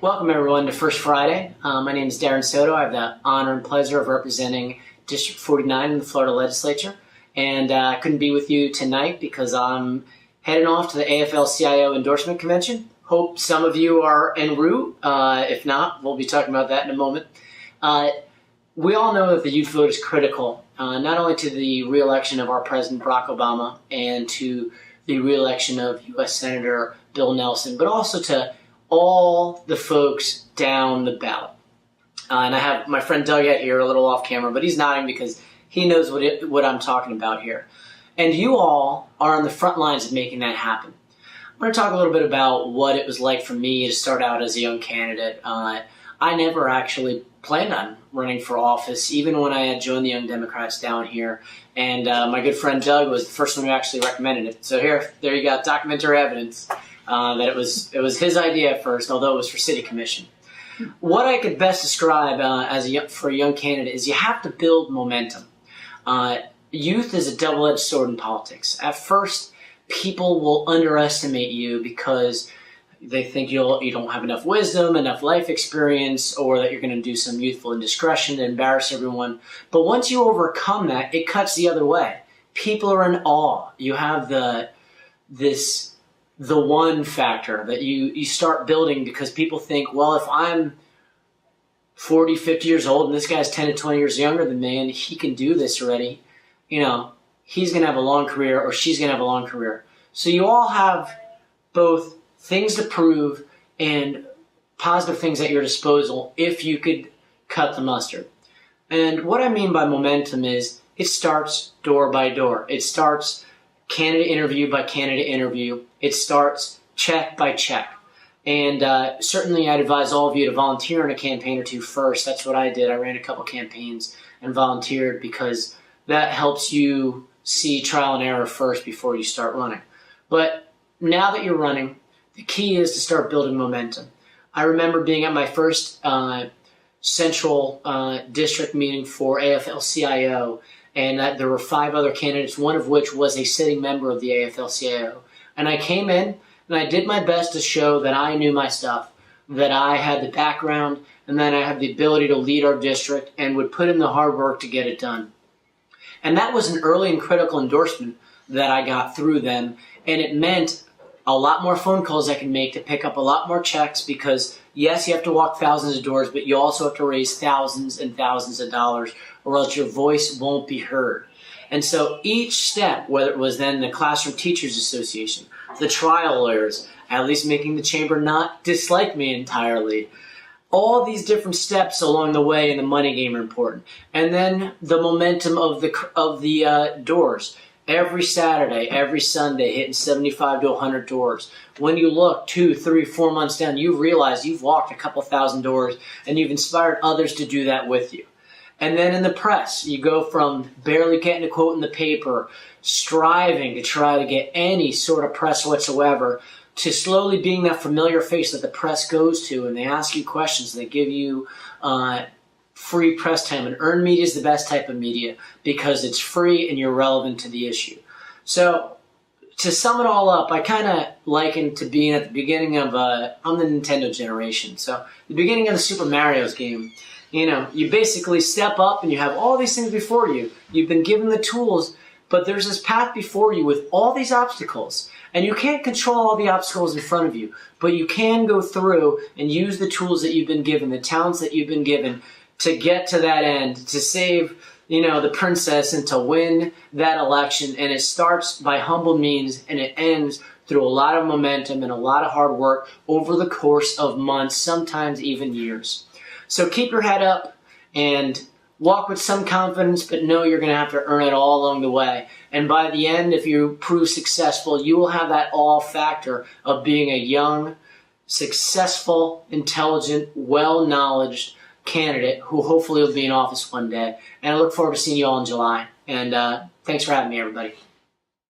Welcome everyone to First Friday. My name is Darren Soto. I have the honor and pleasure of representing District 49 in the Florida Legislature. And I couldn't be with you tonight because I'm heading off to the AFL-CIO endorsement convention. Hope some of you are en route. If not, we'll be talking about that in a moment. We all know that the youth vote is critical, not only to the re-election of our President Barack Obama and to the re-election of U.S. Senator Bill Nelson, but also to all the folks down the ballot. And I have my friend Doug out here, a little off camera, but he's nodding because he knows what I'm talking about here. And you all are on the front lines of making that happen. I'm going to talk a little bit about what it was like for me to start out as a young candidate. I never actually planned on running for office, even when I had joined the Young Democrats down here. And my good friend Doug was the first one who actually recommended it. So there you got documentary evidence that it was his idea at first, although it was for city commission. What I could best describe for a young candidate is you have to build momentum. Youth is a double-edged sword in politics. At first, people will underestimate you because they think you don't have enough wisdom, enough life experience, or that you're going to do some youthful indiscretion to embarrass everyone. But once you overcome that, it cuts the other way. People are in awe. You have the one factor that you start building because people think, well, if I'm 40, 50 years old and this guy's 10 to 20 years younger than me and he can do this already, he's going to have a long career or she's going to have a long career. So you all have both things to prove and positive things at your disposal if you could cut the mustard. And what I mean by momentum is it starts door by door. It starts candidate interview by candidate interview. It starts check by check. And certainly I'd advise all of you to volunteer in a campaign or two first. That's what I did. I ran a couple campaigns and volunteered because that helps you see trial and error first before you start running. But now that you're running, the key is to start building momentum. I remember being at my first central district meeting for AFL-CIO, and there were 5 other candidates, one of which was a sitting member of the AFL-CIO. And I came in, and I did my best to show that I knew my stuff, that I had the background, and that I had the ability to lead our district and would put in the hard work to get it done. And that was an early and critical endorsement that I got through them, and it meant a lot more phone calls I can make to pick up a lot more checks because, yes, you have to walk thousands of doors, but you also have to raise thousands and thousands of dollars or else your voice won't be heard. And so each step, whether it was then the Classroom Teachers Association, the trial lawyers, at least making the chamber not dislike me entirely, all these different steps along the way in the money game are important. And then the momentum of the doors. Every Saturday, every Sunday, hitting 75 to 100 doors. When you look 2, 3, 4 months down, you realize you've walked a couple thousand doors and you've inspired others to do that with you. And then in the press, you go from barely getting a quote in the paper, striving to try to get any sort of press whatsoever, to slowly being that familiar face that the press goes to and they ask you questions and they give you free press time. And earned media is the best type of media because it's free and you're relevant to the issue. So to sum it all up, I kind of liken to being at the beginning of I'm the Nintendo generation. So the beginning of the Super Mario's game, you basically step up and you have all these things before you. You've been given the tools, but there's this path before you with all these obstacles. And you can't control all the obstacles in front of you, but you can go through and use the tools that you've been given, the talents that you've been given to get to that end, to save, the princess and to win that election. And it starts by humble means and it ends through a lot of momentum and a lot of hard work over the course of months, sometimes even years. So keep your head up and walk with some confidence, but know you're going to have to earn it all along the way. And by the end, if you prove successful, you will have that all factor of being a young, successful, intelligent, well-knowledged candidate who hopefully will be in office one day. And I look forward to seeing you all in July. And thanks for having me, everybody.